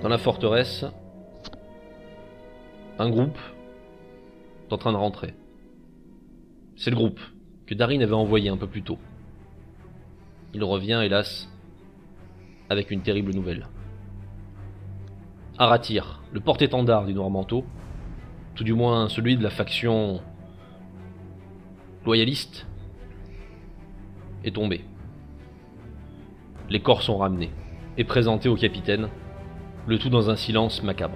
Dans la forteresse, un groupe est en train de rentrer. C'est le groupe que Darin avait envoyé un peu plus tôt. Il revient, hélas, avec une terrible nouvelle. Aratyr, le porte-étendard du Noir Manteau, tout du moins celui de la faction loyaliste, est tombé. Les corps sont ramenés et présentés au capitaine, le tout dans un silence macabre.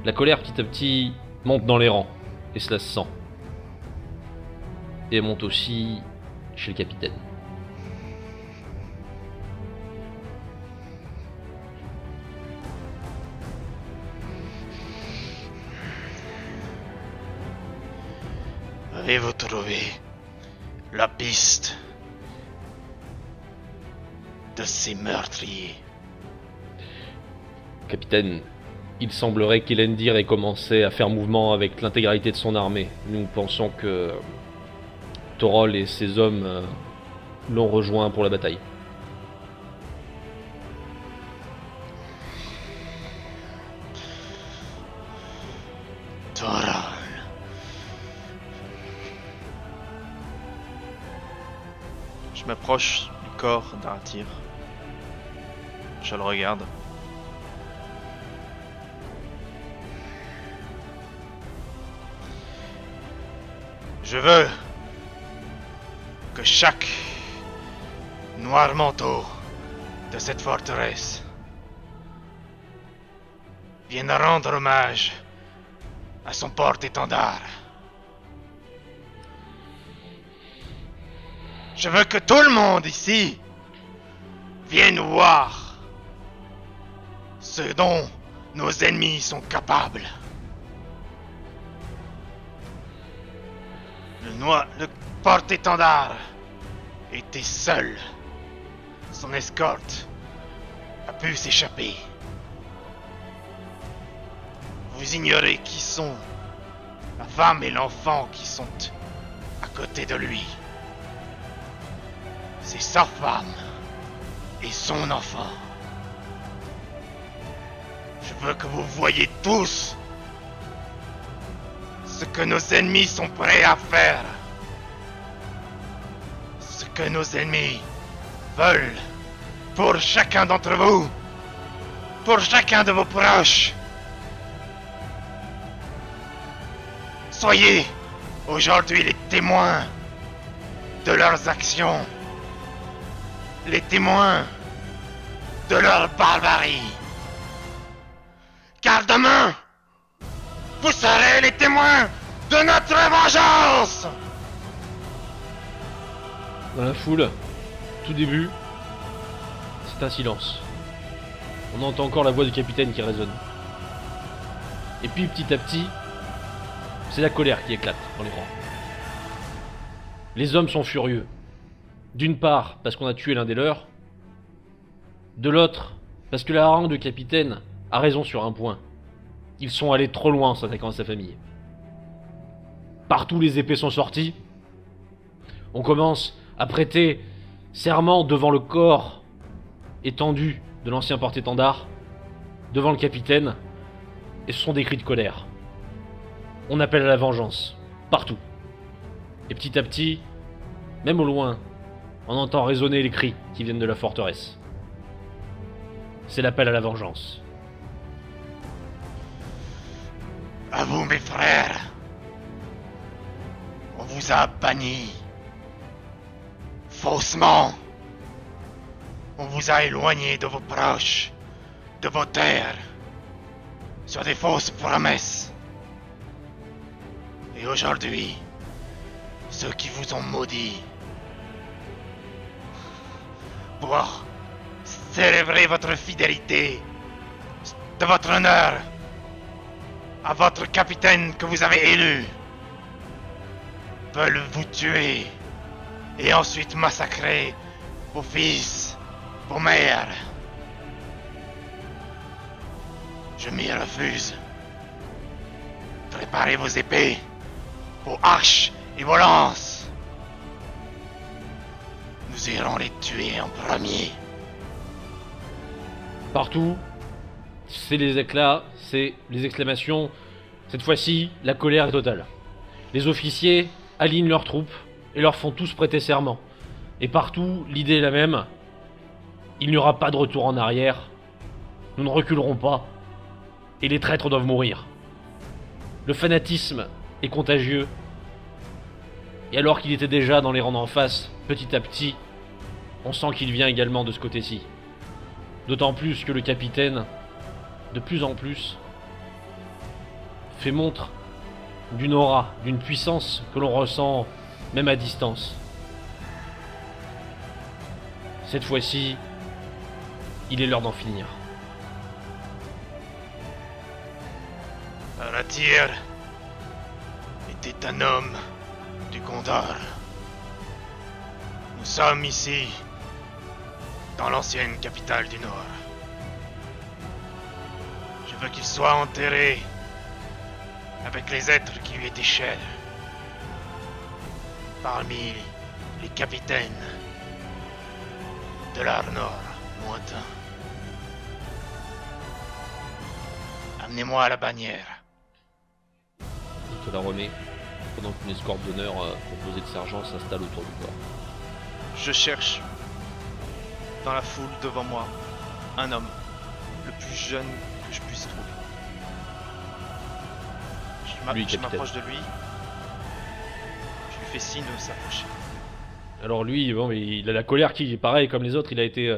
La colère petit à petit monte dans les rangs, et cela se sent. Et monte aussi chez le capitaine. Avez-vous trouvé la piste de ces meurtriers? Capitaine, il semblerait qu'Elendir ait commencé à faire mouvement avec l'intégralité de son armée. Nous pensons que Torol et ses hommes l'ont rejoint pour la bataille. Torol. Je m'approche du corps d'Aratyr. Je le regarde. Je veux que chaque noir manteau de cette forteresse vienne rendre hommage à son porte-étendard. Je veux que tout le monde ici vienne voir ce dont nos ennemis sont capables. Le porte-étendard était seul. Son escorte a pu s'échapper. Vous ignorez qui sont la femme et l'enfant qui sont à côté de lui. C'est sa femme et son enfant. Je veux que vous voyiez tous ce que nos ennemis sont prêts à faire. Ce que nos ennemis veulent pour chacun d'entre vous. Pour chacun de vos proches. Soyez aujourd'hui les témoins de leurs actions. Les témoins de leur barbarie. Car demain, vous serez les témoins de notre vengeance! Dans la foule, tout début, c'est un silence. On entend encore la voix du capitaine qui résonne. Et puis petit à petit, c'est la colère qui éclate dans les rangs. Les hommes sont furieux. D'une part, parce qu'on a tué l'un des leurs. De l'autre, parce que la harangue du capitaine a raison sur un point. Ils sont allés trop loin en s'attaquant à sa famille. Partout les épées sont sorties. On commence à prêter serment devant le corps étendu de l'ancien porte-étendard, devant le capitaine, et ce sont des cris de colère. On appelle à la vengeance, partout. Et petit à petit, même au loin, on entend résonner les cris qui viennent de la forteresse. C'est l'appel à la vengeance. À vous, mes frères. On vous a bannis. Faussement. On vous a éloigné de vos proches, de vos terres, sur des fausses promesses. Et aujourd'hui, ceux qui vous ont maudits, pour célébrer votre fidélité, de votre honneur, à votre capitaine que vous avez élu, veulent vous tuer et ensuite massacrer vos fils, vos mères. Je m'y refuse. Préparez vos épées, vos haches et vos lances. Nous irons les tuer en premier. Partout, c'est les éclats, c'est les exclamations. Cette fois-ci, la colère est totale. Les officiers alignent leurs troupes et leur font tous prêter serment. Et partout, l'idée est la même. Il n'y aura pas de retour en arrière. Nous ne reculerons pas. Et les traîtres doivent mourir. Le fanatisme est contagieux. Et alors qu'il était déjà dans les rangs d'en face, petit à petit, on sent qu'il vient également de ce côté-ci. D'autant plus que le capitaine, de plus en plus, fait montre d'une aura, d'une puissance que l'on ressent même à distance. Cette fois-ci, il est l'heure d'en finir. Aratyr était un homme du Gondar. Nous sommes ici, dans l'ancienne capitale du Nord. Je veux qu'il soit enterré avec les êtres qui lui étaient chers, parmi les capitaines de l'Arnor lointain. Amenez-moi à la bannière. Il te la remet, pendant qu'une escorte d'honneur composée de sergents s'installe autour du corps. Je cherche, dans la foule devant moi, un homme, le plus jeune que je puisse trouver. Je m'approche de lui. Je lui fais signe de s'approcher. Alors lui, bon, il a la colère qui, pareil comme les autres, il a été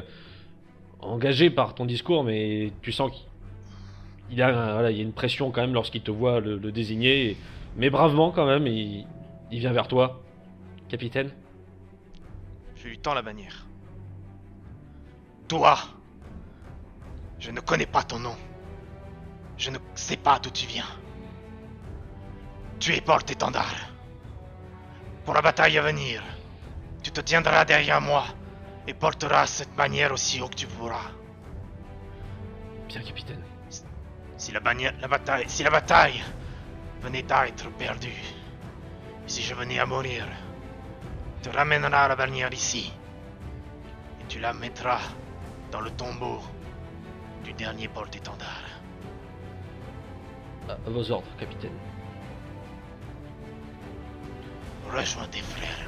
engagé par ton discours, mais tu sens qu'il a, voilà, il y a une pression quand même lorsqu'il te voit le désigner, mais bravement quand même, il vient vers toi. Capitaine? Je lui tends la bannière. Toi, je ne connais pas ton nom. Je ne sais pas d'où tu viens. Tu es porte-étendard. Pour la bataille à venir, tu te tiendras derrière moi et porteras cette bannière aussi haut que tu pourras. Bien, capitaine. Si la bataille venait à être perdue, si je venais à mourir, tu ramèneras la bannière ici et tu la mettras dans le tombeau du dernier porte-étendard. À vos ordres, capitaine. Rejoins tes frères.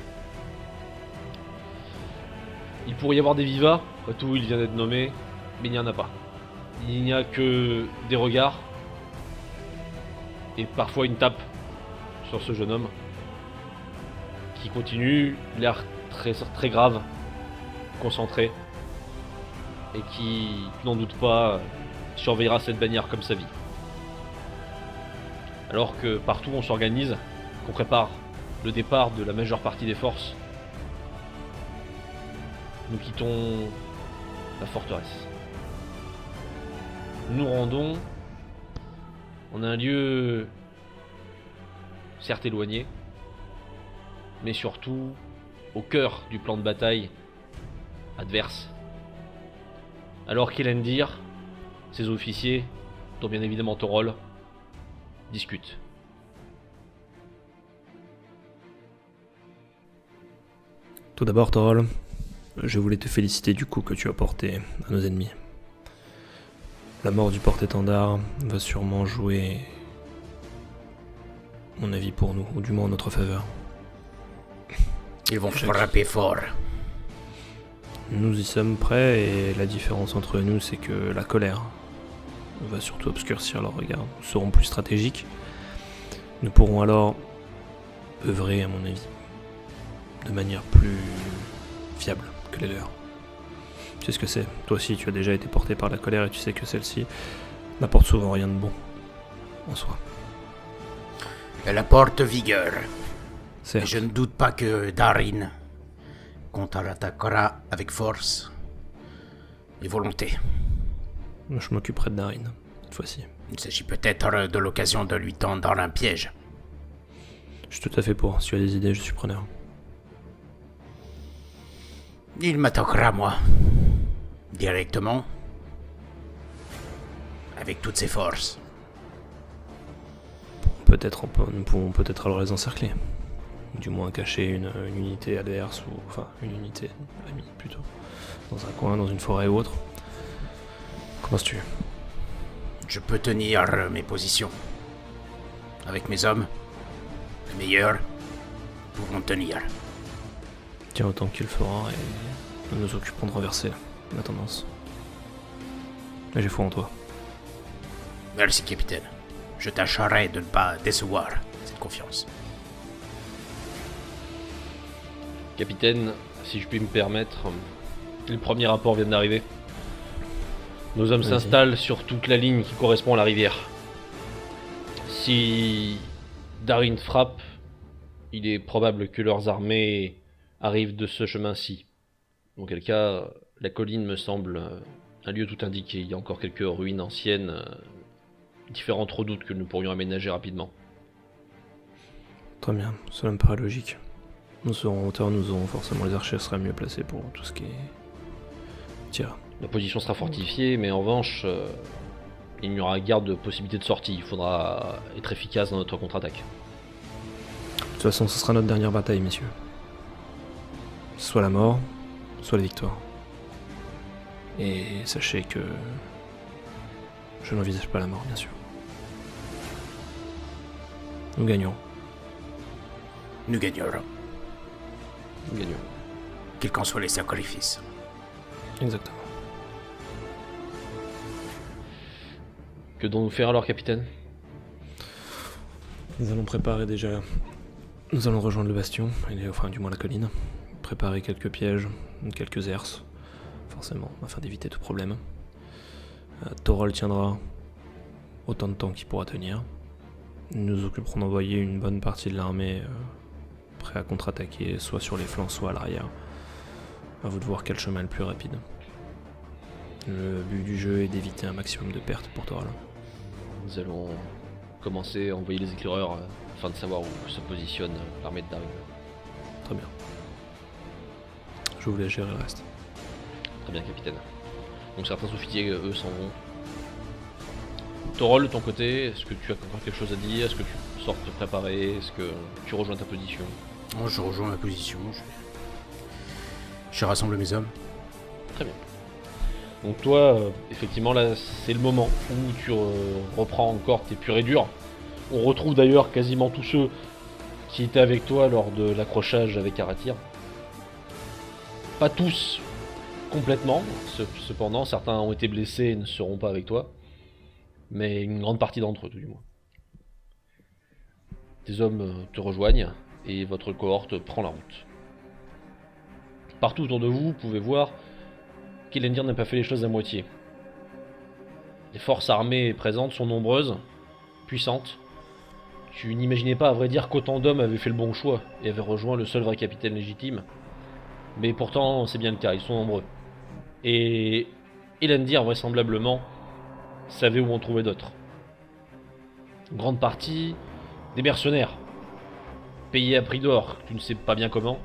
Il pourrait y avoir des vivas, après tout il vient d'être nommé, mais il n'y en a pas. Il n'y a que des regards et parfois une tape sur ce jeune homme qui continue, l'air très grave, concentré et qui, n'en doute pas, surveillera cette bannière comme sa vie. Alors que partout on s'organise, qu'on prépare le départ de la majeure partie des forces, nous quittons la forteresse. Nous nous rendons en un lieu certes éloigné, mais surtout au cœur du plan de bataille adverse. Alors qu'Elendir, ses officiers, dont bien évidemment Torol, discutent. Tout d'abord, Torol, je voulais te féliciter du coup que tu as porté à nos ennemis. La mort du porte-étendard va sûrement jouer, à mon avis, pour nous, ou du moins en notre faveur. Ils vont frapper fort. Nous y sommes prêts et la différence entre nous, c'est que la colère va surtout obscurcir leur regard. Nous serons plus stratégiques. Nous pourrons alors œuvrer, à mon avis, de manière plus fiable que les leurs. Tu sais ce que c'est. Toi aussi, tu as déjà été porté par la colère et tu sais que celle-ci n'apporte souvent rien de bon en soi. Elle apporte vigueur. Certes. Et je ne doute pas que Darin contre-attaquera avec force et volonté. Je m'occuperai de Darin, cette fois-ci. Il s'agit peut-être de l'occasion de lui tendre un piège. Je suis tout à fait pour. Si tu as des idées, je suis preneur. Il m'attaquera, moi. Directement. Avec toutes ses forces. Peut-être nous pouvons peut-être alors les encercler. Du moins cacher une unité adverse, ou enfin une unité amie plutôt. Dans un coin, dans une forêt ou autre. Qu'en penses-tu? Je peux tenir mes positions. Avec mes hommes, les meilleurs, pouvons tenir. Tiens, autant qu'il le fera, et nous nous occupons de renverser la tendance. Et j'ai foi en toi. Merci, capitaine. Je tâcherai de ne pas décevoir cette confiance. Capitaine, si je puis me permettre, les premiers rapports viennent d'arriver. Nos hommes Vas-y. s'installent sur toute la ligne qui correspond à la rivière. Si Darin frappe, il est probable que leurs armées arrivent de ce chemin-ci. Dans quel cas, la colline me semble un lieu tout indiqué. Il y a encore quelques ruines anciennes, différentes redoutes que nous pourrions aménager rapidement. Très bien, cela me paraît logique. Nous serons en hauteur, nous aurons forcément les archers seraient mieux placés pour tout ce qui est tir. La position sera fortifiée, mais en revanche, il n'y aura guère de possibilité de sortie. Il faudra être efficace dans notre contre-attaque. De toute façon, ce sera notre dernière bataille, messieurs. Soit la mort, soit la victoire. Et sachez que je n'envisage pas la mort, bien sûr. Nous gagnerons. Nous gagnerons, Nous gagnons. quels qu'en soient les sacrifices. Exactement. Que devons-nous faire alors, capitaine? Nous allons préparer déjà. Nous allons rejoindre le bastion, enfin du moins la colline. Préparer quelques pièges, quelques herses, forcément, afin d'éviter tout problème. Thorol tiendra autant de temps qu'il pourra tenir. Nous nous occuperons d'envoyer une bonne partie de l'armée prêt à contre-attaquer, soit sur les flancs, soit à l'arrière. À vous de voir quel chemin est le plus rapide. Le but du jeu est d'éviter un maximum de pertes pour Thorol. Nous allons commencer à envoyer les éclaireurs afin de savoir où se positionne l'armée de Darin. Très bien. Je vous laisse gérer le reste. Très bien, capitaine. Donc certains officiers, eux, s'en vont. Thorol, de ton côté, est-ce que tu as encore quelque chose à dire? Est-ce que tu sors te préparer? Est-ce que tu rejoins ta position? Oh, je rejoins ma position. Je rassemble mes hommes. Très bien. Donc toi, effectivement, là, c'est le moment où tu reprends encore tes purs et durs. On retrouve d'ailleurs quasiment tous ceux qui étaient avec toi lors de l'accrochage avec Aratir. Pas tous complètement, cependant, certains ont été blessés et ne seront pas avec toi. Mais une grande partie d'entre eux, tout du moins. Tes hommes te rejoignent et votre cohorte prend la route. Partout autour de vous, vous pouvez voir qu'Elendir n'a pas fait les choses à moitié. Les forces armées présentes sont nombreuses, puissantes. Tu n'imaginais pas, à vrai dire, qu'autant d'hommes avaient fait le bon choix et avaient rejoint le seul vrai capitaine légitime. Mais pourtant, c'est bien le cas, ils sont nombreux. Et Elendir, vraisemblablement, savait où en trouver d'autres. Une grande partie des mercenaires, payés à prix d'or, tu ne sais pas bien comment,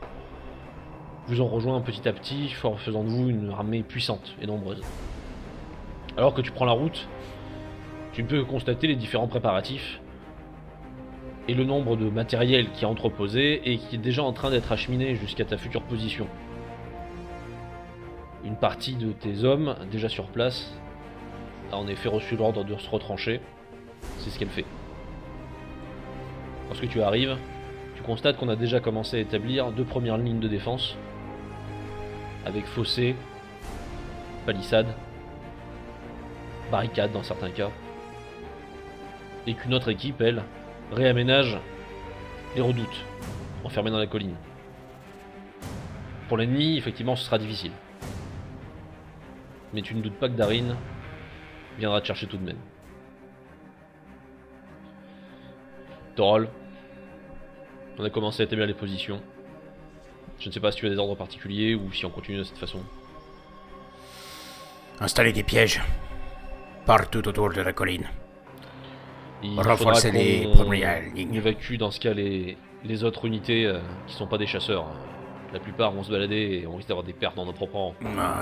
vous ont rejoint petit à petit, en faisant de vous une armée puissante et nombreuse. Alors que tu prends la route, tu ne peux que constater les différents préparatifs et le nombre de matériel qui est entreposé et qui est déjà en train d'être acheminé jusqu'à ta future position. Une partie de tes hommes, déjà sur place, a en effet reçu l'ordre de se retrancher. C'est ce qu'elle fait. Lorsque tu arrives, tu constates qu'on a déjà commencé à établir 2 premières lignes de défense, avec fossés, palissades, barricades dans certains cas, et qu'une autre équipe, elle, réaménage les redoutes, enfermées dans la colline. Pour l'ennemi, effectivement, ce sera difficile. Mais tu ne doutes pas que Darin viendra te chercher tout de même. Thorol, on a commencé à établir les positions. Je ne sais pas si tu as des ordres particuliers ou si on continue de cette façon. Installer des pièges partout autour de la colline. Il Renforcer faudra les qu'on premières lignes. évacue dans ce cas les autres unités qui sont pas des chasseurs. La plupart vont se balader et on risque d'avoir des pertes dans nos propres rangs.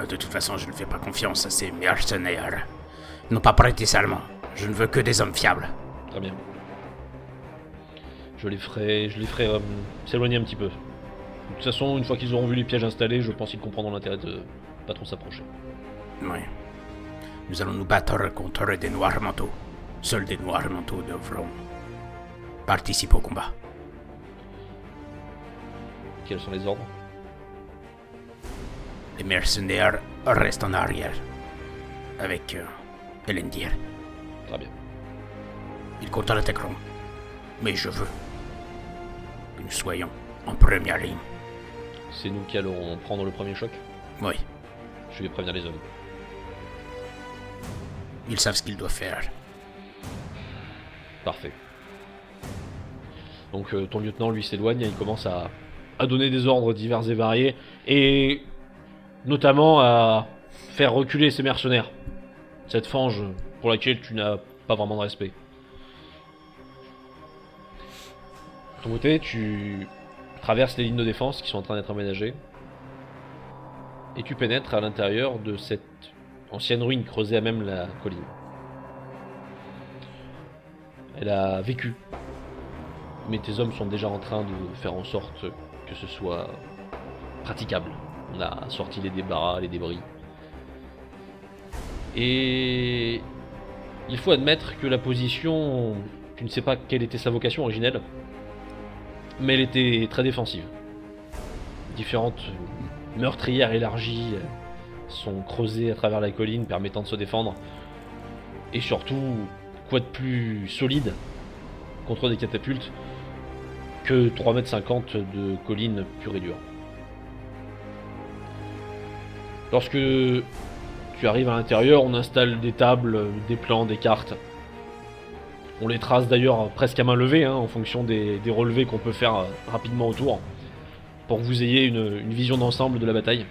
De toute façon, je ne fais pas confiance à ces mercenaires. Ils n'ont pas prêté seulement. Je ne veux que des hommes fiables. Très bien. Je les ferai s'éloigner un petit peu. De toute façon, une fois qu'ils auront vu les pièges installés, je pense qu'ils comprendront l'intérêt de pas trop s'approcher. Oui. Nous allons nous battre contre des noirs manteaux. Seuls des noirs manteaux devront participer au combat. Quels sont les ordres? Les mercenaires restent en arrière. Avec Elendir. Très bien. Ils contre-attaqueront. Mais je veux que nous soyons en première ligne. C'est nous qui allons prendre le premier choc. Oui, Je vais prévenir les hommes. ils savent ce qu'ils doivent faire. Parfait. Donc ton lieutenant lui s'éloigne et il commence à donner des ordres divers et variés. Et notamment à faire reculer ces mercenaires. Cette fange pour laquelle tu n'as pas vraiment de respect. De ton côté, tu traverses les lignes de défense qui sont en train d'être aménagées. Et tu pénètres à l'intérieur de cette ancienne ruine creusée à même la colline. Elle a vécu. Mais tes hommes sont déjà en train de faire en sorte que ce soit praticable. On a sorti les débarras, les débris. Et il faut admettre que la position, tu ne sais pas quelle était sa vocation originelle, mais elle était très défensive. Différentes meurtrières élargies sont creusées à travers la colline permettant de se défendre. Et surtout, quoi de plus solide contre des catapultes que 3,50 m de colline pure et dure. Lorsque tu arrives à l'intérieur, on installe des tables, des plans, des cartes. On les trace d'ailleurs presque à main levée, en fonction des relevés qu'on peut faire rapidement autour, pour que vous ayez une vision d'ensemble de la bataille.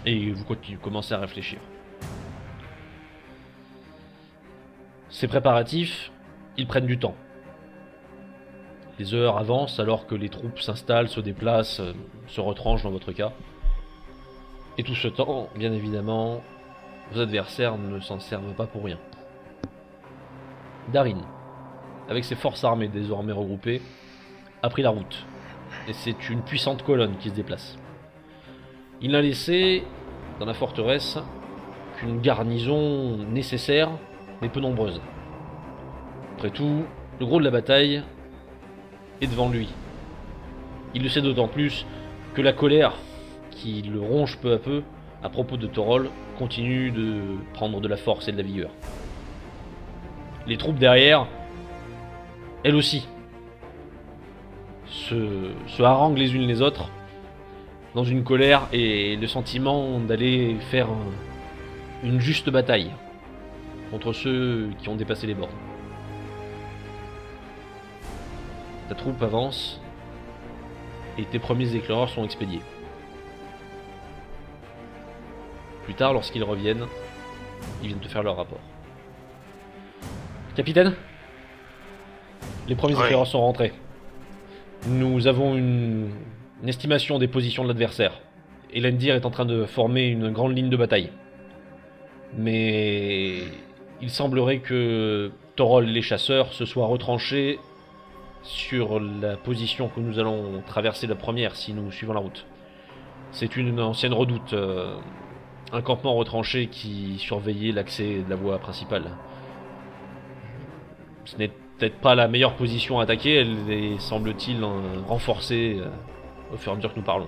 Et vous commencez à réfléchir. Ces préparatifs, ils prennent du temps. Les heures avancent alors que les troupes s'installent, se déplacent, se retranchent dans votre cas. Et tout ce temps, bien évidemment, vos adversaires ne s'en servent pas pour rien. Darin, avec ses forces armées désormais regroupées, a pris la route. Et c'est une puissante colonne qui se déplace. Il n'a laissé, dans la forteresse, qu'une garnison nécessaire, mais peu nombreuse. Après tout, le gros de la bataille est devant lui. Il le sait d'autant plus que la colère qui le ronge peu à peu à propos de Torol continue de prendre de la force et de la vigueur. Les troupes derrière, elles aussi, se haranguent les unes les autres dans une colère et le sentiment d'aller faire une juste bataille contre ceux qui ont dépassé les bornes. Ta troupe avance et tes premiers éclaireurs sont expédiés. Plus tard, lorsqu'ils reviennent, ils viennent te faire leur rapport. Capitaine, les premiers éclaireurs sont rentrés. Nous avons une estimation des positions de l'adversaire. Elendir est en train de former une grande ligne de bataille. Mais il semblerait que Torol, les chasseurs, se soient retranchés sur la position que nous allons traverser la première si nous suivons la route. C'est une ancienne redoute, un campement retranché qui surveillait l'accès de la voie principale. Ce n'est peut-être pas la meilleure position à attaquer, elle est, semble-t-il, renforcée au fur et à mesure que nous parlons.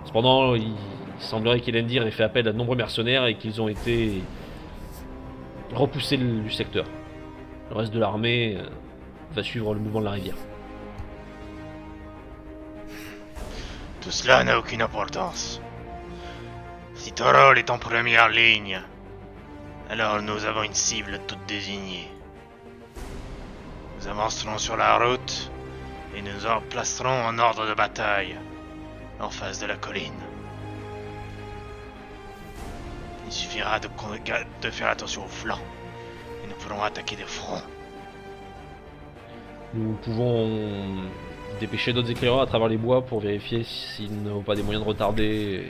Cependant, il semblerait qu'Elendir ait fait appel à de nombreux mercenaires et qu'ils ont été repoussés du secteur. Le reste de l'armée va suivre le mouvement de la rivière. Tout cela n'a aucune importance. Si Torol est en première ligne, alors nous avons une cible toute désignée. Nous avancerons sur la route et nous en placerons en ordre de bataille en face de la colline. Il suffira de faire attention aux flancs et nous pourrons attaquer de front. Nous pouvons dépêcher d'autres éclaireurs à travers les bois pour vérifier s'ils n'ont pas des moyens de retarder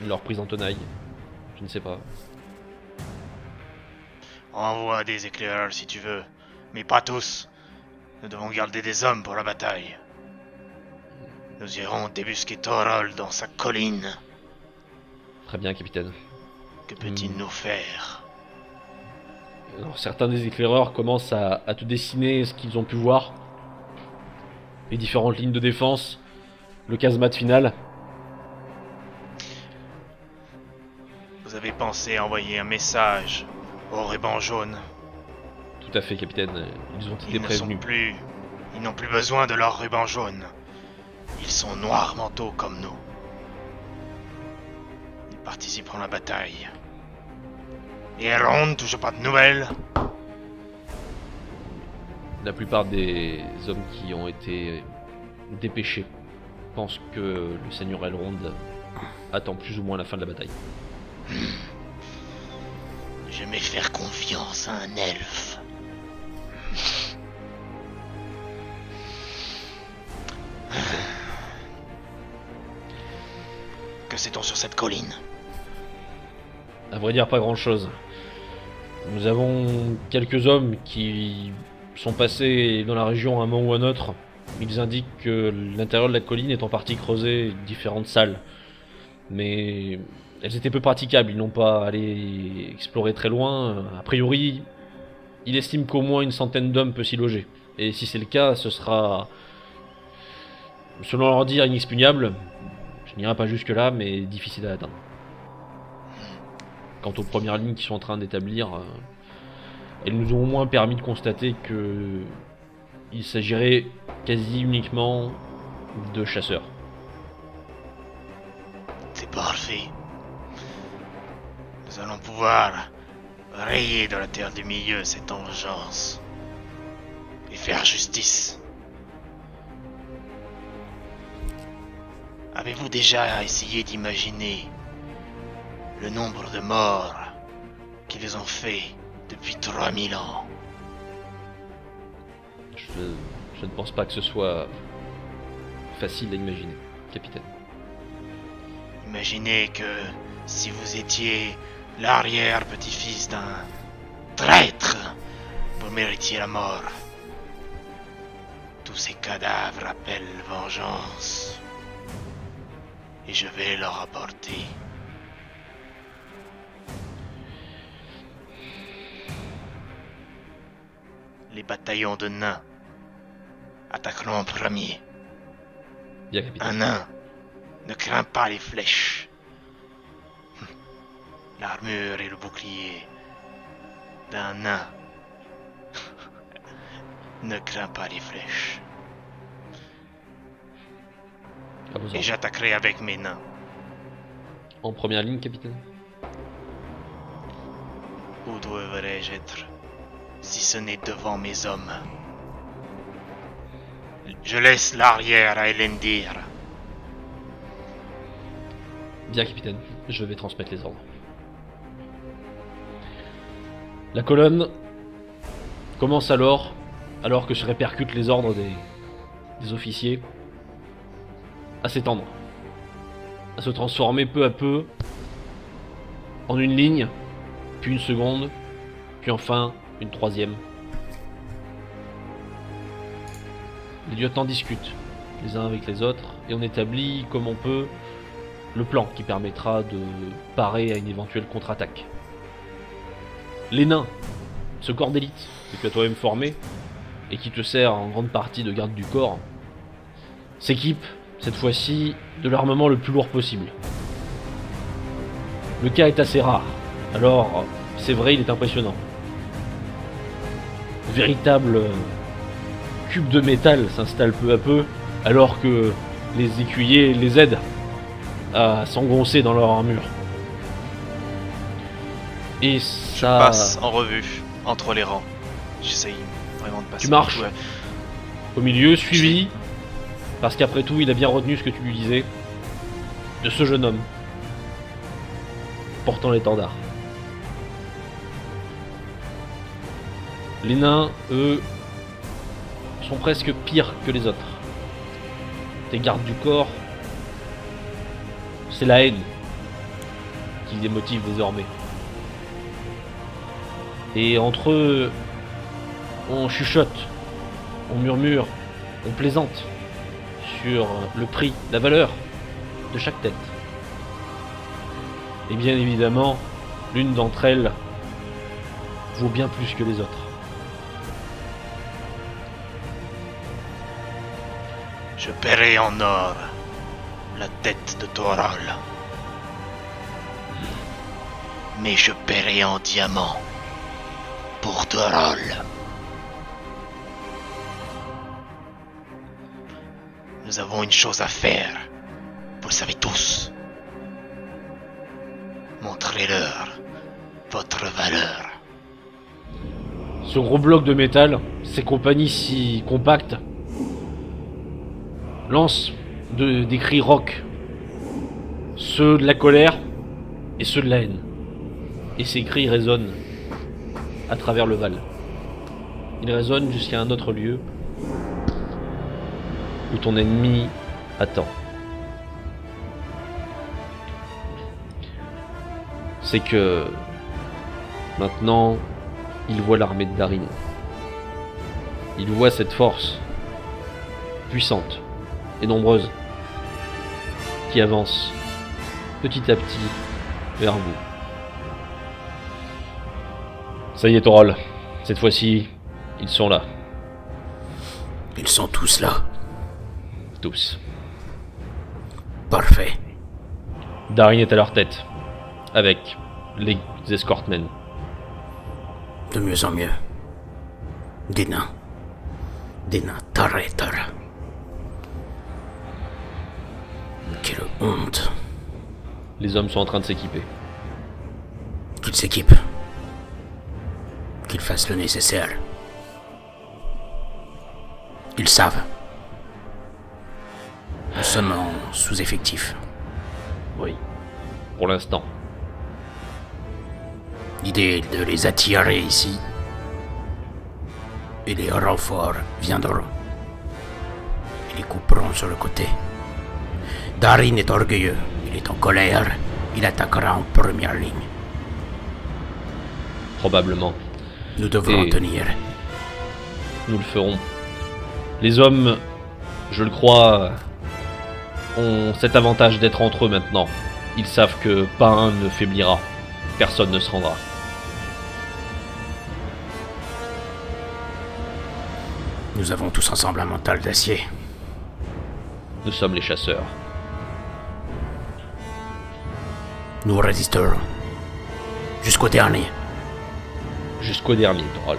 leur prise en tenaille. Je ne sais pas. Envoie des éclaireurs si tu veux, mais pas tous. Nous devons garder des hommes pour la bataille. Nous irons débusquer Torol dans sa colline. Très bien, capitaine. Que peut-il nous faire? Alors, certains des éclaireurs commencent à te dessiner ce qu'ils ont pu voir. Les différentes lignes de défense, le casemate final. Vous avez pensé envoyer un message au ruban jaune? Tout à fait, capitaine. Ils ont été Ils prévenus. Ils n'ont plus besoin de leur ruban jaune. Ils sont noirs manteaux comme nous. Ils participeront à la bataille. Et Elrond, toujours pas de nouvelles? La plupart des hommes qui ont été dépêchés pensent que le seigneur Elrond attend plus ou moins la fin de la bataille. J'aimais faire confiance à un elfe. Que sait-on sur cette colline? À vrai dire, pas grand-chose. Nous avons quelques hommes qui sont passés dans la région à un moment ou à un autre. Ils indiquent que l'intérieur de la colline est en partie creusé différentes salles. Mais elles étaient peu praticables, ils n'ont pas allé explorer très loin. A priori, il estime qu'au moins une centaine d'hommes peut s'y loger. Et si c'est le cas, ce sera, selon leur dire, inexpugnable. Je n'irai pas jusque là, mais difficile à atteindre. Quant aux premières lignes qu'ils sont en train d'établir, elles nous ont au moins permis de constater que il s'agirait quasi uniquement de chasseurs. C'est parfait. Nous allons pouvoir rayer de la terre du milieu cette vengeance et faire justice. Avez-vous déjà essayé d'imaginer le nombre de morts qu'ils ont fait depuis 3000 ans? Je ne pense pas que ce soit facile à imaginer, capitaine. Imaginez que si vous étiez l'arrière-petit-fils d'un traître, vous méritiez la mort. Tous ces cadavres appellent vengeance. Et je vais leur apporter. Les bataillons de nains attaqueront en premier. Bien, capitaine. Un nain ne craint pas les flèches. L'armure et le bouclier d'un nain ne craint pas les flèches. À vos Et ordres. j'attaquerai avec mes nains. En première ligne, capitaine. Où devrais-je être si ce n'est devant mes hommes? Je laisse l'arrière à Elendir. Bien, capitaine. Je vais transmettre les ordres. La colonne commence alors que se répercutent les ordres des officiers, à s'étendre, à se transformer peu à peu en une ligne, puis une seconde, puis enfin une troisième. Les lieutenants discutent les uns avec les autres et on établit comme on peut le plan qui permettra de parer à une éventuelle contre-attaque. Les nains, ce corps d'élite que tu as toi-même formé et qui te sert en grande partie de garde du corps, s'équipent cette fois-ci de l'armement le plus lourd possible. Le cas est assez rare, alors c'est vrai, il est impressionnant. Un véritable cube de métal s'installe peu à peu, alors que les écuyers les aident à s'engoncer dans leur armure. Et Je ça... passe en revue entre les rangs. J'essaye vraiment de passer. Tu marches. Ouais. Au milieu, suivi, parce qu'après tout, il a bien retenu ce que tu lui disais, de ce jeune homme, portant l'étendard. Les nains, eux, sont presque pires que les autres. Tes gardes du corps, c'est la haine qui les motive désormais. Et entre eux, on chuchote, on murmure, on plaisante sur le prix, la valeur de chaque tête. Et bien évidemment, L'une d'entre elles vaut bien plus que les autres. Je paierai en or la tête de Torol. Mais je paierai en diamant pour Torol. Nous avons une chose à faire. Vous le savez tous. Montrez-leur votre valeur. Ce gros bloc de métal, ces compagnies si compactes, lancent des cris rock. Ceux de la colère et ceux de la haine. Et ces cris résonnent à travers le Val. Ils résonnent jusqu'à un autre lieu où ton ennemi attend. C'est que maintenant, il voit l'armée de Darin. Il voit cette force puissante et nombreuse qui avance petit à petit vers vous. Ça y est, Torol. Cette fois-ci, ils sont là. Ils sont tous là. Tous. Parfait. Darin est à leur tête, avec les escortmen. De mieux en mieux. Des nains. Des nains Taretar. Quelle honte. Les hommes sont en train de s'équiper. Qu'ils s'équipent. Qu'ils fassent le nécessaire. Ils savent. Nous sommes en sous-effectif. Oui. Pour l'instant. L'idée est de les attirer ici. Et les renforts viendront. Ils les couperont sur le côté. Darin est orgueilleux. Il est en colère. Il attaquera en première ligne. Probablement. Nous devrons Et tenir. nous le ferons. Les hommes, je le crois, ont cet avantage d'être entre eux maintenant. Ils savent que pas un ne faiblira. Personne ne se rendra. Nous avons tous ensemble un mental d'acier. Nous sommes les chasseurs. Nous résisterons. Jusqu'au dernier. Jusqu'au dernier, Torol.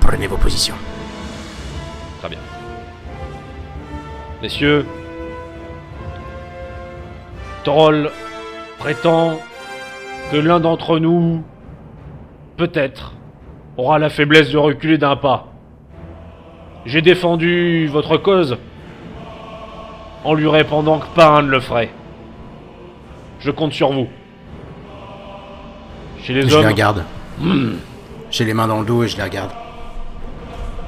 Prenez vos positions. Très bien. Messieurs, Torol prétend que l'un d'entre nous, peut-être, aura la faiblesse de reculer d'un pas. J'ai défendu votre cause en lui répondant que pas un ne le ferait. Je compte sur vous. Chez les Je hommes... les regarde. J'ai les mains dans le dos et je les regarde.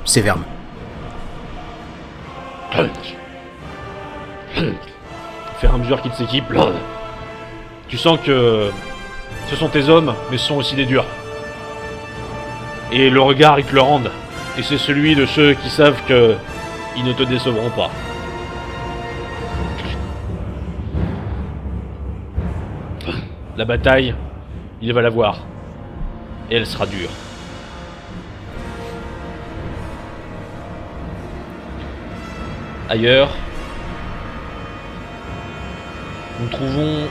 Sévèrement. Au fur et à mesure qu'ils s'équipent, tu sens que ce sont tes hommes, mais ce sont aussi des durs. Et le regard, ils te le rendent. Et c'est celui de ceux qui savent que ils ne te décevront pas. La bataille, il va la voir. Et elle sera dure. Ailleurs, nous trouvons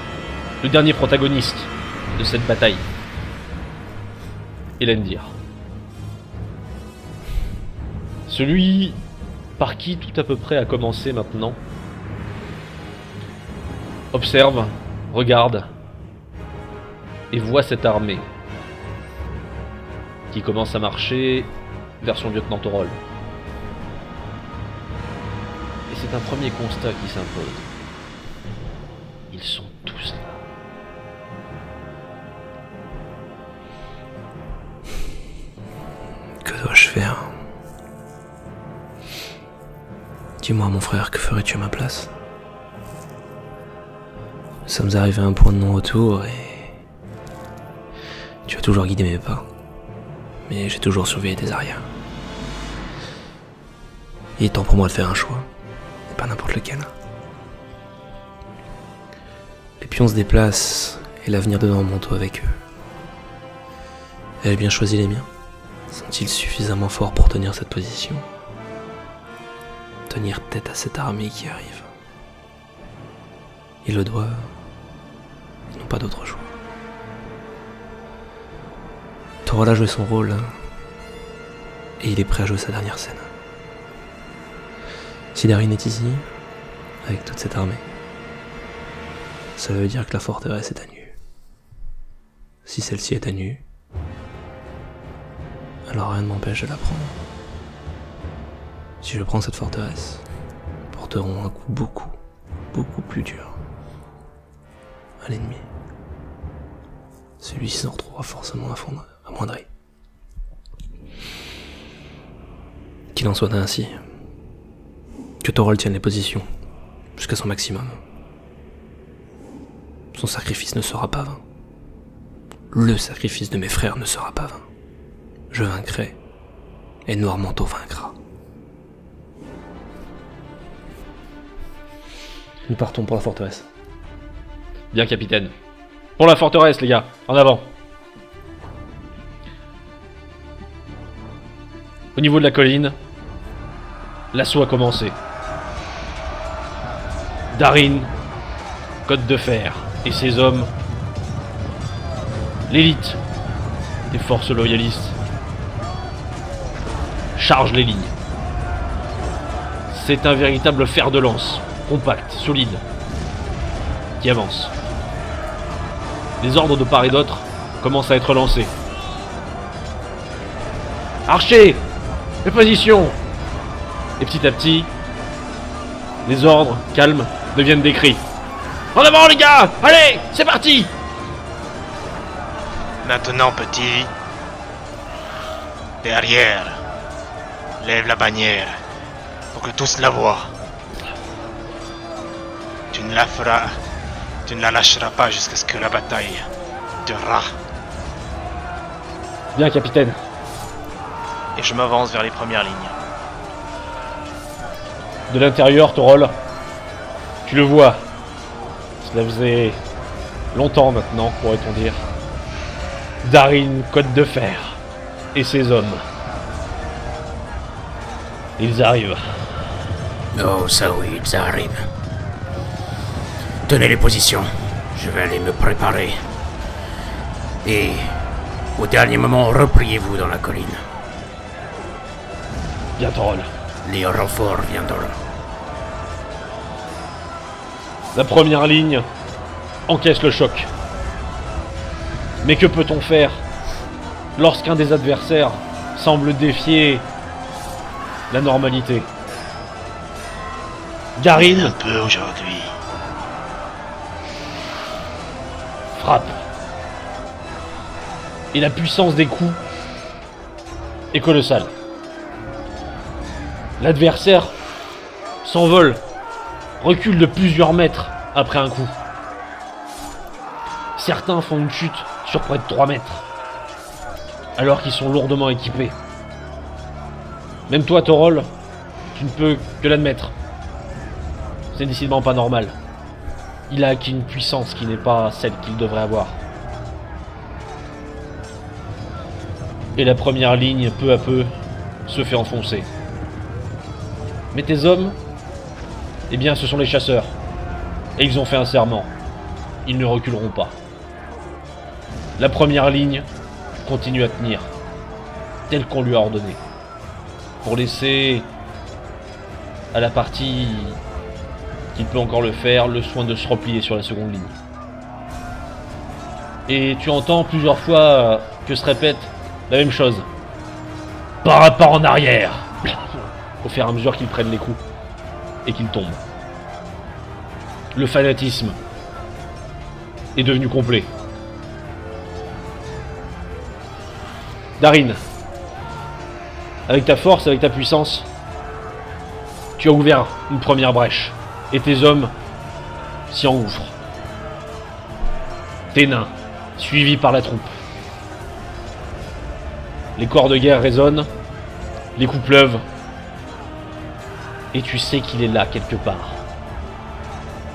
le dernier protagoniste de cette bataille. Elendir. Celui par qui tout à peu près a commencé maintenant. Observe, regarde, et voit cette armée qui commence à marcher vers son lieutenant Torol. Et c'est un premier constat qui s'impose. Ils sont tous là. Que dois-je faire? Dis-moi, mon frère, que ferais-tu à ma place? Nous sommes arrivés à un point de non-retour et... tu as toujours guidé mes pas. Mais j'ai toujours surveillé tes arrières. Il est temps pour moi de faire un choix, et pas n'importe lequel. Les pions se déplacent, et l'avenir devant mon manteau avec eux. Ai-je bien choisi les miens? Sont-ils suffisamment forts pour tenir cette position? Tenir tête à cette armée qui arrive. Ils le doivent, ils n'ont pas d'autre choix. Torol a joué son rôle, et il est prêt à jouer sa dernière scène. Si Darin est ici, avec toute cette armée, ça veut dire que la forteresse est à nu. Si celle-ci est à nu, alors rien ne m'empêche de la prendre. Si je prends cette forteresse, nous porterons un coup beaucoup plus dur à l'ennemi. Celui-ci s'en retrouvera forcément amoindri. Qu'il en soit ainsi. Que Torol tienne les positions, jusqu'à son maximum. Son sacrifice ne sera pas vain. Le sacrifice de mes frères ne sera pas vain. Je vaincrai, et Noirmanteau vaincra. Nous partons pour la forteresse. Bien, capitaine. Pour la forteresse, les gars, en avant. Au niveau de la colline, l'assaut a commencé. Darin, Côte de Fer et ses hommes, l'élite des forces loyalistes, chargent les lignes. C'est un véritable fer de lance, compact, solide, qui avance. Les ordres de part et d'autre commencent à être lancés. Archers, les positions! Et petit à petit, les ordres, calmes, deviennent des cris. En avant les gars! Allez, c'est parti! Maintenant, petit, derrière, lève la bannière pour que tous la voient. Tu ne la lâcheras pas jusqu'à ce que la bataille durera. Bien, capitaine. Et je m'avance vers les premières lignes. De l'intérieur, Torol, tu le vois. Cela faisait longtemps maintenant, pourrait-on dire. Darin, Côte de Fer et ses hommes. Ils arrivent. Oh, ça oui, ils arrivent. Tenez les positions. Je vais aller me préparer. Et, au dernier moment, repliez-vous dans la colline. Bien, Torol. Les renforts viendront. La première ligne encaisse le choc. Mais que peut-on faire lorsqu'un des adversaires semble défier la normalité? Darin Un peu aujourd'hui. frappe. Et la puissance des coups est colossale. L'adversaire s'envole, recule de plusieurs mètres après un coup. Certains font une chute sur près de 3 mètres, alors qu'ils sont lourdement équipés. Même toi, Torol, tu ne peux que l'admettre. C'est décidément pas normal. Il a acquis une puissance qui n'est pas celle qu'il devrait avoir. Et la première ligne, peu à peu, se fait enfoncer. Mais tes hommes, eh bien, ce sont les chasseurs. Et ils ont fait un serment. Ils ne reculeront pas. La première ligne continue à tenir, telle qu'on lui a ordonné, pour laisser à la partie qui peut encore le faire le soin de se replier sur la seconde ligne. Et tu entends plusieurs fois que se répète la même chose. Pas un pas en arrière. Au fur et à mesure qu'ils prennent les coups et qu'ils tombent. Le fanatisme est devenu complet. Darin, avec ta force, avec ta puissance, tu as ouvert une première brèche. Et tes hommes s'y engouffrent. Tes nains, suivis par la troupe. Les corps de guerre résonnent, les coups pleuvent, Et tu sais qu'il est là quelque part.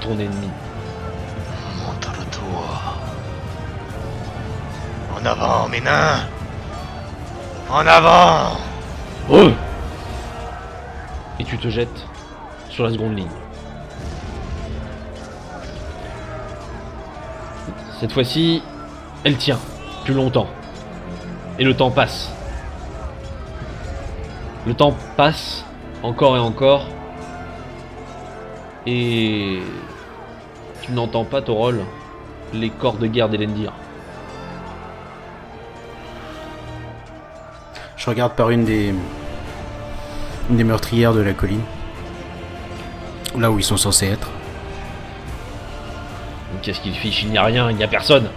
Ton ennemi. Montre-toi. En avant, mes nains. En avant. Oh! Et tu te jettes sur la seconde ligne. Cette fois-ci, elle tient plus longtemps. Et le temps passe. Le temps passe encore et encore. Et tu n'entends pas, Torol, les corps de guerre d'Elendir. Je regarde par une des meurtrières de la colline. Là où ils sont censés être. Qu'est-ce qu'il fiche? Il n'y a rien, il n'y a personne.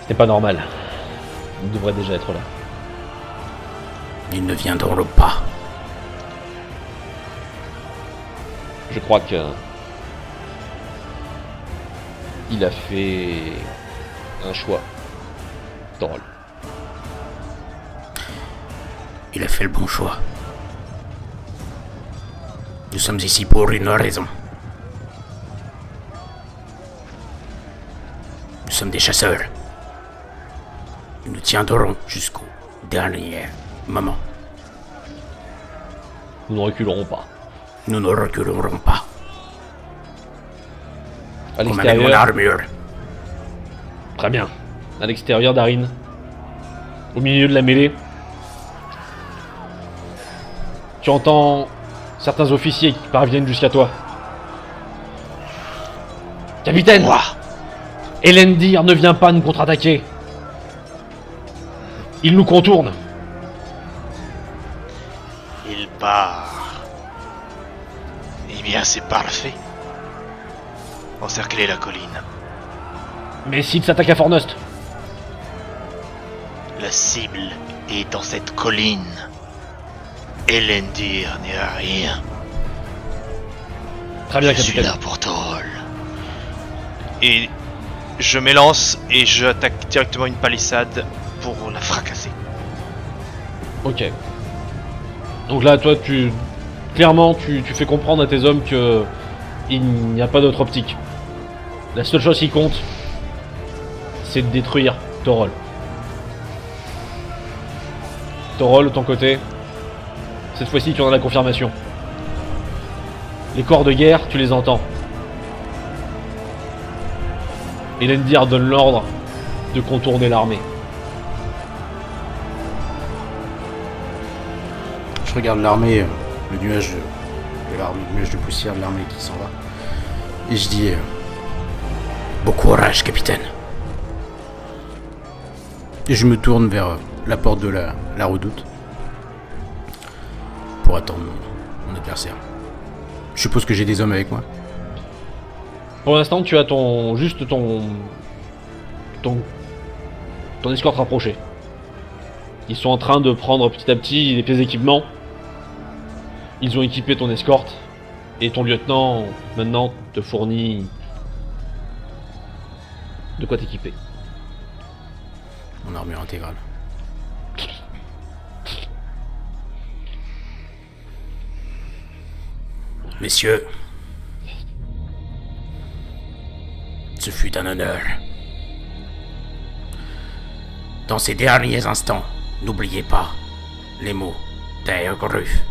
C'est pas normal. Il devrait déjà être là. Ils ne viendront pas. Je crois que... il a fait... un choix. Torol. Il a fait le bon choix. Nous sommes ici pour une raison. Nous sommes des chasseurs. Nous tiendrons jusqu'au dernier moment. Nous ne reculerons pas. Nous ne reculerons pas. À Comme avec mon l'extérieur... armure. Très bien. À l'extérieur, Darin. Au milieu de la mêlée. Tu entends certains officiers qui parviennent jusqu'à toi. Capitaine! Moi. Elendir ne vient pas nous contre-attaquer. Il nous contourne. Il part. Eh bien, c'est parfait. Encerclez la colline. Mais s'il s'attaque à Fornost? La cible est dans cette colline. Elendir n'est à rien. Très bien, Je suis capitaine. là pour Torol. Et je m'élance et j'attaque directement une palissade pour la fracasser. Ok. Donc là, toi, clairement, tu fais comprendre à tes hommes que il n'y a pas d'autre optique. La seule chose qui compte, c'est de détruire Torol. Torol, de ton côté, cette fois-ci, tu en as la confirmation. Les corps de guerre, tu les entends. Elendir donne l'ordre de contourner l'armée. Je regarde l'armée, le nuage de l'armée, le nuage de poussière de l'armée qui s'en va. Et je dis... bon courage, capitaine. Et je me tourne vers la porte de la redoute. Pour attendre mon adversaire. Je suppose que j'ai des hommes avec moi. Pour l'instant, tu as ton escorte rapprochée. Ils sont en train de prendre petit à petit les pièces d'équipement. Ils ont équipé ton escorte. Et ton lieutenant, maintenant, te fournit de quoi t'équiper. Mon armure intégrale. Messieurs, ce fut un honneur. Dans ces derniers instants, n'oubliez pas les mots d'Aergruf,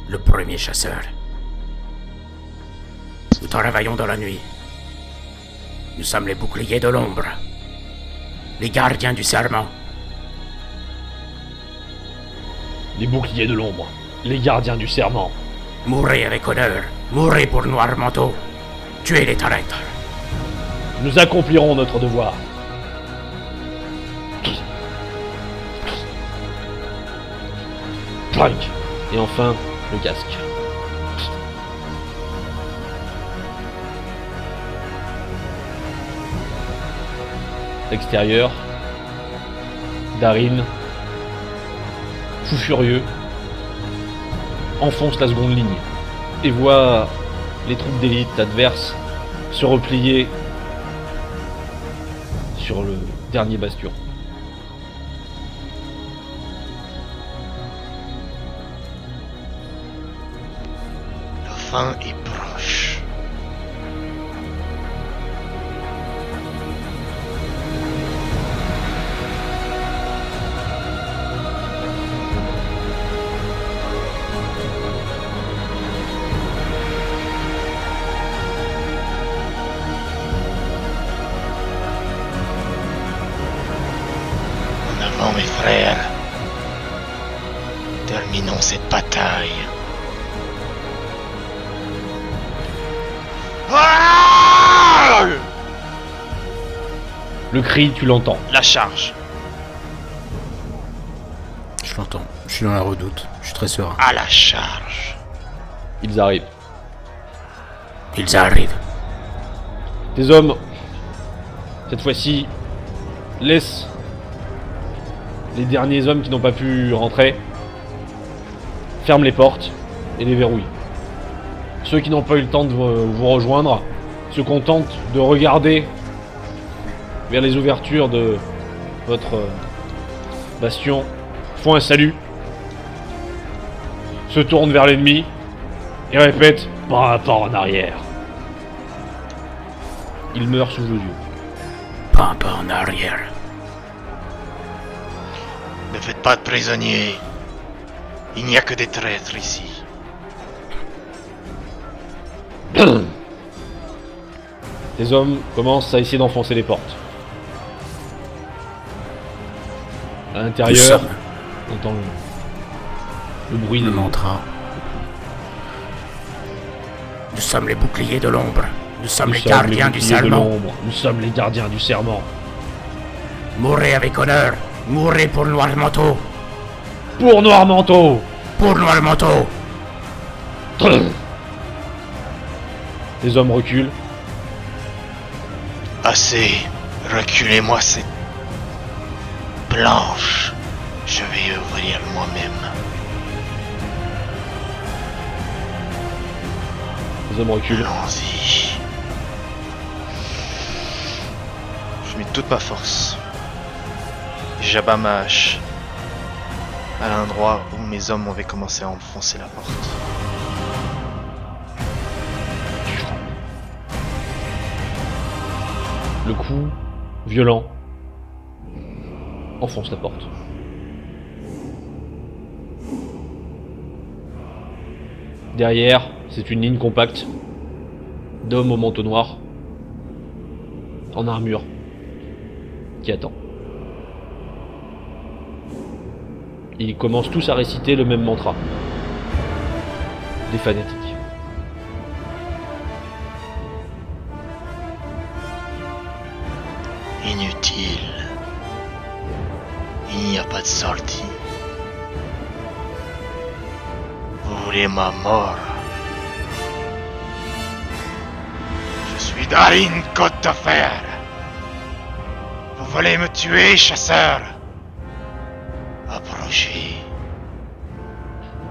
le premier chasseur. Nous travaillons dans la nuit. Nous sommes les boucliers de l'ombre, les gardiens du serment. Les boucliers de l'ombre, les gardiens du serment. Mourrez avec honneur, mourrez pour Noirmanteau, tuez les traîtres. Nous accomplirons notre devoir. Plank. Et enfin, le casque. Extérieur. Darin, fou furieux, enfonce la seconde ligne et voit les troupes d'élite adverses se replier sur le dernier bastion. fin est proche. En avant, mes frères. Terminons cette bataille. Ah! Le cri, tu l'entends. La charge. Je l'entends. Je suis dans la redoute. Je suis très serein. À la charge. Ils arrivent. Ils arrivent. Tes hommes, cette fois-ci, laissent les derniers hommes qui n'ont pas pu rentrer, ferment les portes et les verrouillent. Ceux qui n'ont pas eu le temps de vous rejoindre se contentent de regarder vers les ouvertures de votre bastion, font un salut, se tournent vers l'ennemi et répètent « Pas un pas en arrière ». Il meurt sous vos yeux. Pas un pas en arrière. Ne faites pas de prisonniers. Il n'y a que des traîtres ici. Les hommes commencent à essayer d'enfoncer les portes. À Nous l'intérieur, sommes on entend le bruit le des mantra. Nous sommes les boucliers de l'ombre. Nous sommes les gardiens du boucliers de serment. l'ombre. Nous sommes les gardiens du serment. Mourrez avec honneur. Mourrez pour le noir manteau. Pour Noirmanteau. Pour le noir manteau. Les hommes reculent. Assez. Reculez-moi cette planche. Je vais ouvrir moi-même. Les hommes reculent. Allons-y. Je mets toute ma force. J'abats ma hache à l'endroit où mes hommes avaient commencé à enfoncer la porte. Le coup violent enfonce la porte. Derrière, c'est une ligne compacte d'hommes au manteau noir, en armure, qui attend. Ils commencent tous à réciter le même mantra. Des fanatiques. Inutile. Il n'y a pas de sortie. Vous voulez ma mort? Je suis Darin Côte de Fer. Vous voulez me tuer, chasseur? Approchez.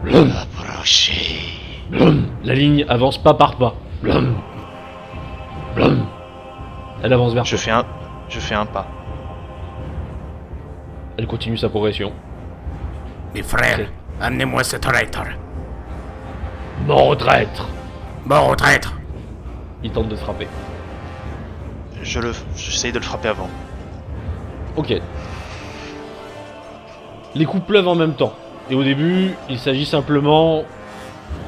Blum, Approchez. blum. La ligne avance pas par pas. Blum, blum. Elle avance vers Je toi. fais un pas. Elle continue sa progression. Mes frères, Ok. amenez-moi ce traître. Mort au traître. Mort au traître. Il tente de te frapper. J'essaye de le frapper avant. Ok. Les coups pleuvent en même temps. Et au début, il s'agit simplement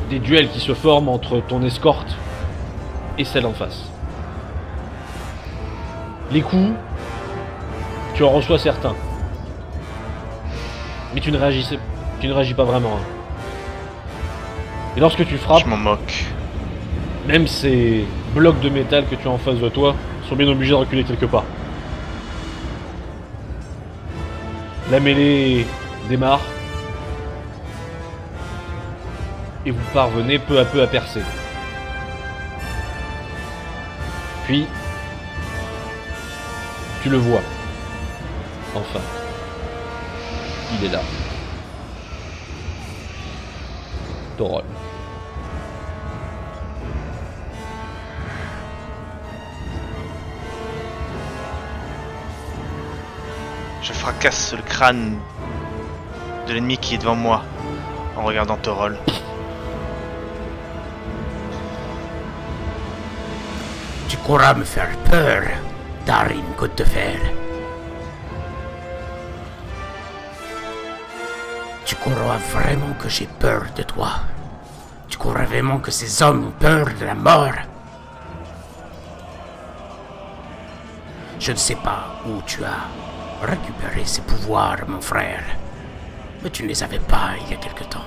des duels qui se forment entre ton escorte et celle en face. Les coups, tu en reçois certains. Mais tu ne réagis pas vraiment. Hein. Et lorsque tu frappes, Je m'en moque. même ces blocs de métal que tu as en face de toi sont bien obligés de reculer quelque part. La mêlée démarre. Et vous parvenez peu à peu à percer. Puis, tu le vois. Enfin. Il est là. Torol. Je fracasse le crâne de l'ennemi qui est devant moi en regardant Torol. Tu crois me faire peur, Darin Côte de Fer? Tu crois vraiment que j'ai peur de toi? Tu crois vraiment que ces hommes ont peur de la mort? Je ne sais pas où tu as récupéré ces pouvoirs, mon frère, mais tu ne les avais pas il y a quelque temps.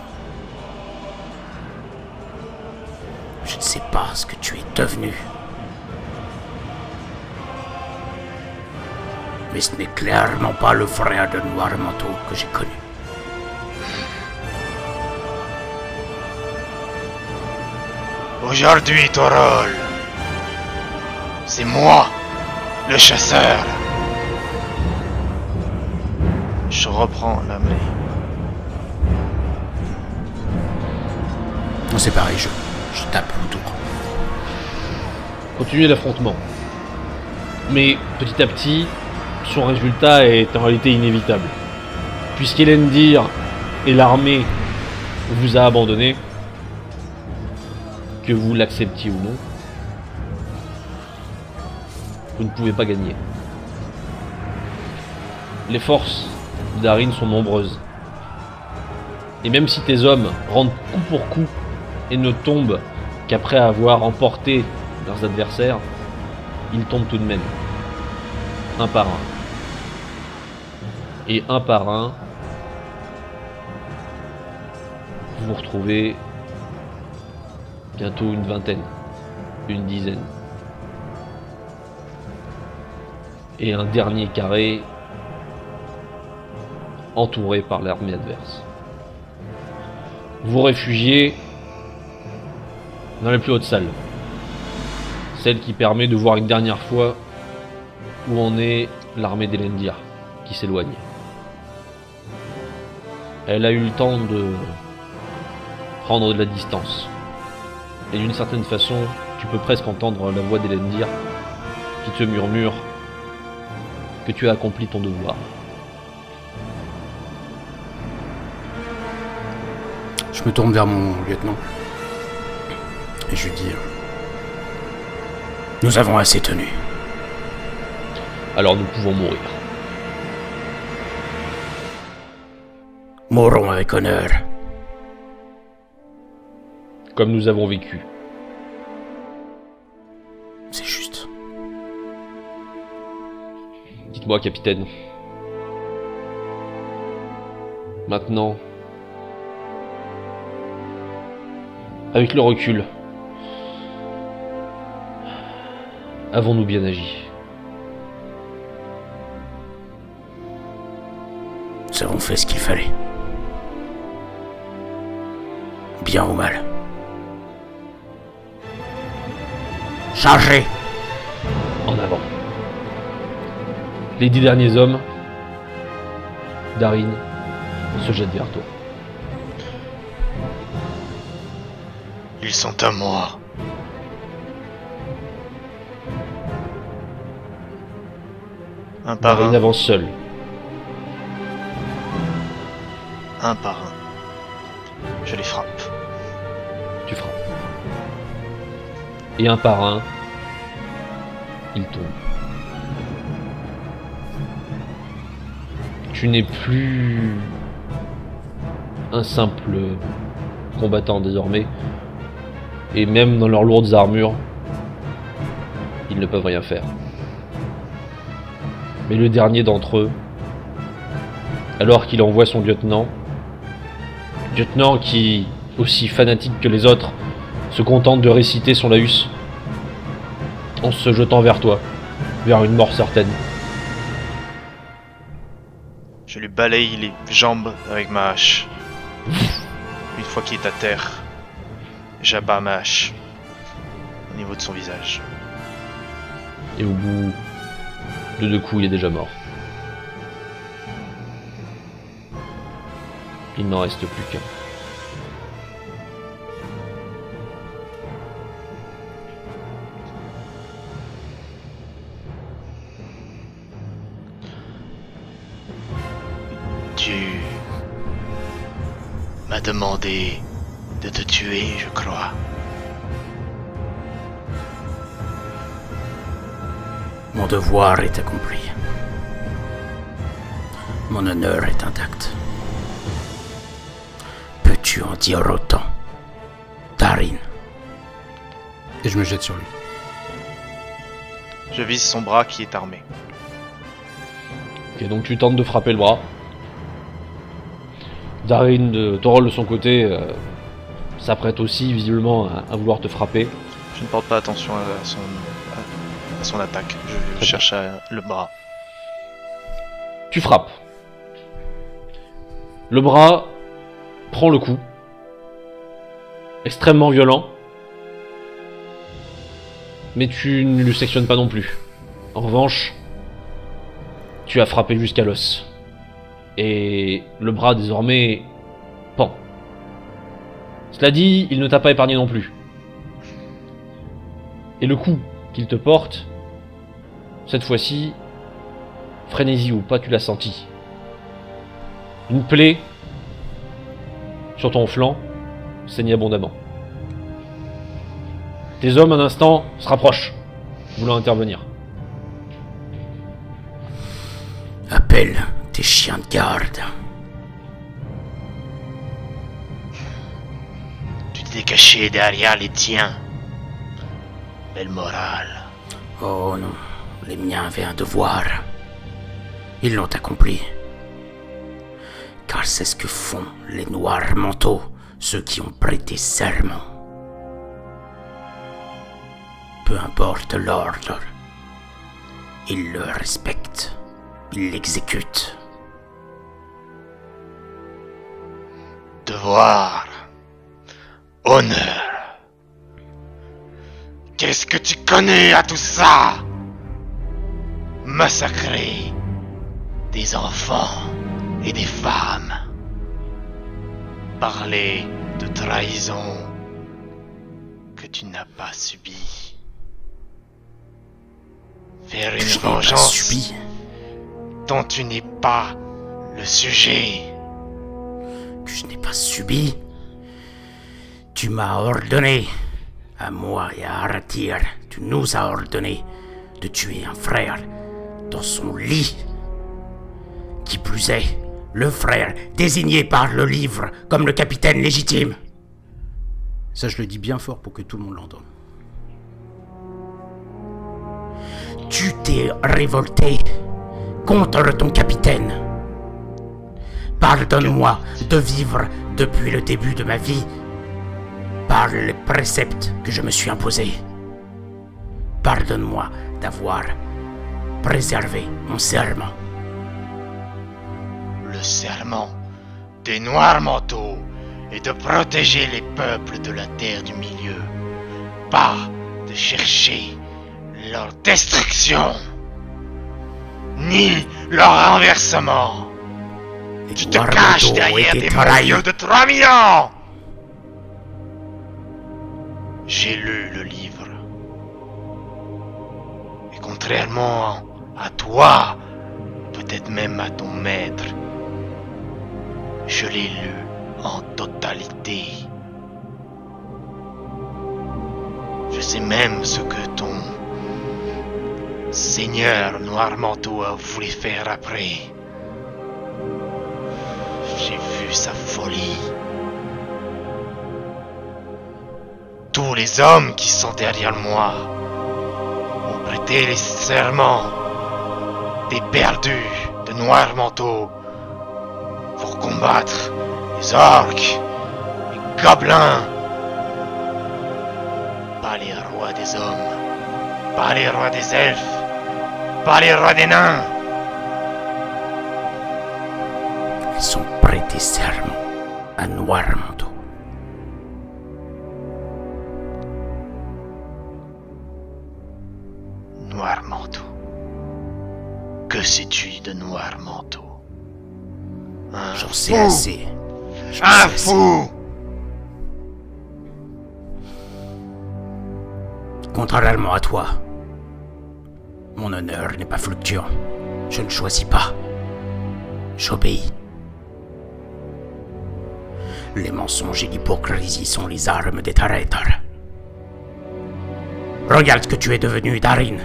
Je ne sais pas ce que tu es devenu. Mais ce n'est clairement pas le frère de Noirmanteau que j'ai connu. Aujourd'hui, Torol, c'est moi, le chasseur. Je reprends la mêlée. Non, c'est pareil, je tape autour. Continuez l'affrontement. Mais petit à petit, son résultat est en réalité inévitable. Puisqu'Elendir et l'armée vous a abandonné, que vous l'acceptiez ou non, vous ne pouvez pas gagner. Les forces d'Arin sont nombreuses. Et même si tes hommes rentrent coup pour coup et ne tombent qu'après avoir emporté leurs adversaires, ils tombent tout de même. Un par un. Et un par un, vous vous retrouvez bientôt une vingtaine, une dizaine. Et un dernier carré entouré par l'armée adverse. Vous réfugiez dans la plus haute salle. Celle qui permet de voir une dernière fois où en est l'armée d'Elendir qui s'éloigne. Elle a eu le temps de prendre de la distance. Et d'une certaine façon, tu peux presque entendre la voix d'Elendir qui te murmure que tu as accompli ton devoir. Je me tourne vers mon lieutenant. Et je lui dis... Nous avons assez tenu. Alors nous pouvons mourir. Mourons avec honneur. Comme nous avons vécu. C'est juste. Dites-moi, capitaine. Maintenant, avec le recul, avons-nous bien agi? Nous avons fait ce qu'il fallait. Bien ou mal. Chargez! En avant. Les 10 derniers hommes, Darin se jette vers toi. Ils sont à moi. Un par Darin un, avance seul. un par un. Je les frappe. Tu frappes. Et un par un, ils tombent. Tu n'es plus un simple combattant désormais. Et même dans leurs lourdes armures, ils ne peuvent rien faire. Mais le dernier d'entre eux, alors qu'il envoie son lieutenant qui, aussi fanatique que les autres, se contente de réciter son laus, en se jetant vers toi, vers une mort certaine. Je lui balaye les jambes avec ma hache. Une fois qu'il est à terre, j'abats ma hache au niveau de son visage. Et au bout de 2 coups, il est déjà mort. Il n'en reste plus qu'un. Tu m'as demandé de te tuer, je crois. Mon devoir est accompli. Mon honneur est intact. Peux-tu en dire autant, Darin? Et je me jette sur lui. Je vise son bras qui est armé. Ok, donc tu tentes de frapper le bras. Darin de Torol de son côté s'apprête aussi visiblement à vouloir te frapper. Je ne porte pas attention à son attaque. Je cherche le bras. Tu frappes. Le bras prend le coup. Extrêmement violent. Mais tu ne le sectionnes pas non plus. En revanche, tu as frappé jusqu'à l'os. Et le bras désormais pend. Cela dit, il ne t'a pas épargné non plus. Et le coup qu'il te porte, cette fois-ci, frénésie ou pas, tu l'as senti. Une plaie sur ton flanc saigne abondamment. Tes hommes, un instant, se rapprochent, voulant intervenir. Appelle tes chiens de garde. Tu t'es caché derrière les tiens. Belle morale. Oh non, les miens avaient un devoir. Ils l'ont accompli. Car c'est ce que font les noirs manteaux, ceux qui ont prêté serment. Peu importe l'ordre, ils le respectent, ils l'exécutent. Devoir. Honneur. Qu'est-ce que tu connais à tout ça? Massacrer des enfants et des femmes. Parler de trahison que tu n'as pas subie. Faire Je une n'ai pas vengeance subi. dont tu n'es pas le sujet. Que je n'ai pas subi. Tu m'as ordonné, à moi et à Aratir, tu nous as ordonné de tuer un frère dans son lit. Qui plus est, le frère désigné par le livre comme le capitaine légitime. Ça, je le dis bien fort pour que tout le monde l'entende. Tu t'es révolté contre ton capitaine. Pardonne-moi de vivre depuis le début de ma vie par les préceptes que je me suis imposés. Pardonne-moi d'avoir préservé mon serment. Le serment des Noirs Manteaux est de protéger les peuples de la Terre du Milieu, pas de chercher leur destruction, ni leur renversement. Les Tu te Noirs caches Manteaux ont derrière été des trahis. vieux de 3 millions. J'ai lu le livre. Et contrairement à toi, peut-être même à ton maître, je l'ai lu en totalité. Je sais même ce que ton seigneur Noir Manteau a voulu faire après. J'ai vu sa folie. Tous les hommes qui sont derrière moi ont prêté les serments des perdus de Noir Manteau pour combattre les orques, les gobelins, pas les rois des hommes, pas les rois des elfes, pas les rois des nains. Ils ont prêté serment à Noir Manteau. Noir Manteau. Que sais-tu de Noir Manteau? Un J'en sais fou. assez. J'en Un sais assez. fou! Contrairement à toi, mon honneur n'est pas fluctuant. Je ne choisis pas. J'obéis. Les mensonges et l'hypocrisie sont les armes des traîtres. Regarde ce que tu es devenu, Darin.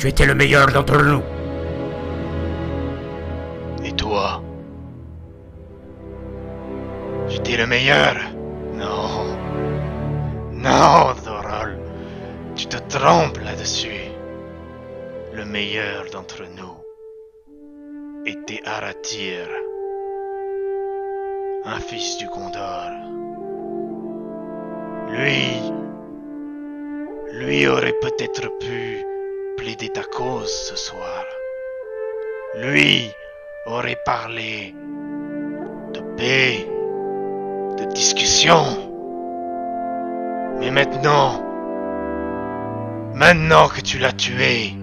Tu étais le meilleur d'entre nous. Et toi? J'étais le meilleur? Non. Non, Thorol. Tu te trompes là-dessus. Le meilleur d'entre nous était Aratyr, un fils du Gondor. Lui aurait peut-être pu plaider ta cause ce soir. Lui aurait parlé de paix, de discussion. Mais maintenant que tu l'as tué,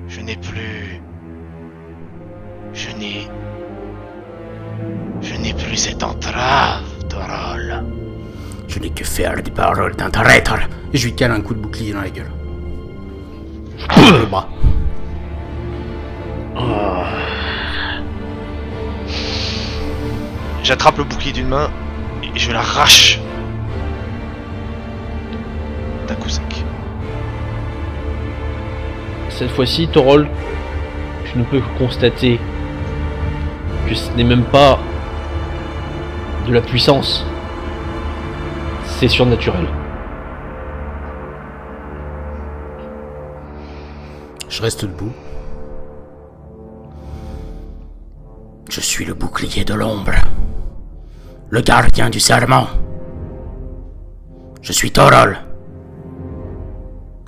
je n'ai plus cette entrave, Thorol. Je n'ai que faire des paroles d'un traître. Et je lui cale un coup de bouclier dans la gueule. Le bras. J'attrape le bouclier d'une main et je l'arrache d'un coup sec. Cette fois-ci, Thorol, tu ne peux que constater que ce n'est même pas de la puissance. C'est surnaturel. Je reste debout. Je suis le bouclier de l'ombre. Le gardien du serment. Je suis Thorol.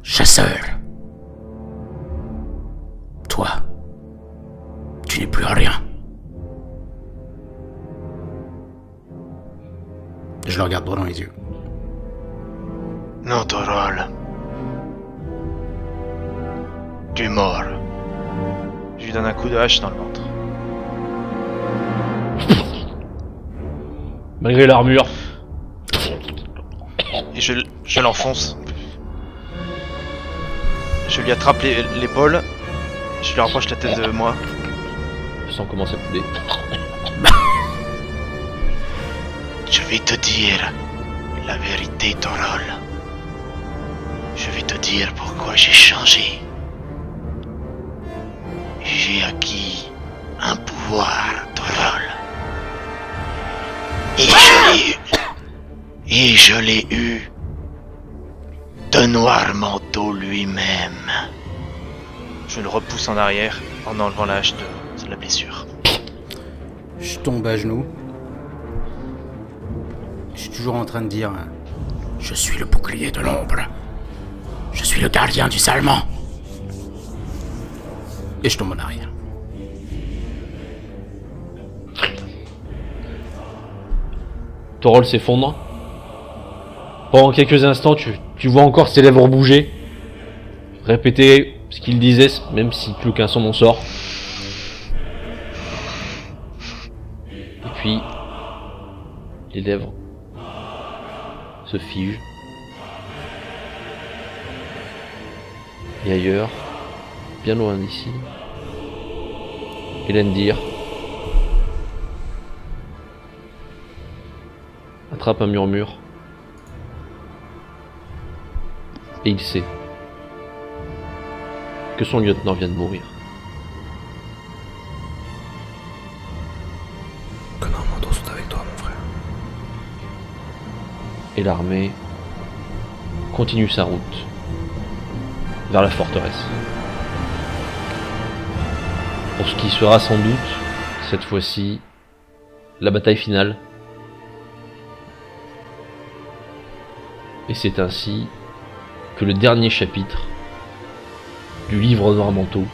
Chasseur. Toi, tu n'es plus rien. Je le regarde droit dans les yeux. Non, Thorol. Tu es mort. Je lui donne un coup de hache dans le ventre. Malgré l'armure. Et je l'enfonce. Je lui attrape l'épaule. Je lui rapproche la tête de moi. Je sens commencer à couler. Je vais te dire la vérité, Thorol. Je vais te dire pourquoi j'ai changé. J'ai acquis un pouvoir, Thorol. Et je l'ai eu de Noirmanteau lui-même. Je le repousse en arrière en enlevant la hache de la blessure. Je tombe à genoux. Je suis toujours en train de dire... Je suis le bouclier de l'ombre. Je suis le gardien du serment. Et je tombe en arrière. Thorol s'effondre. Pendant quelques instants, tu vois encore ses lèvres bouger. Répéter ce qu'il disait, même si plus aucun son n'en sort. Et puis, les lèvres se figent. Et ailleurs, bien loin d'ici, Elendil attrape un murmure. Et il sait que son lieutenant vient de mourir. Que Noirmanteau soit avec toi, mon frère. Et l'armée continue sa route vers la forteresse. Pour ce qui sera sans doute, cette fois-ci, la bataille finale. Et c'est ainsi que le dernier chapitre du livre Noirmanteau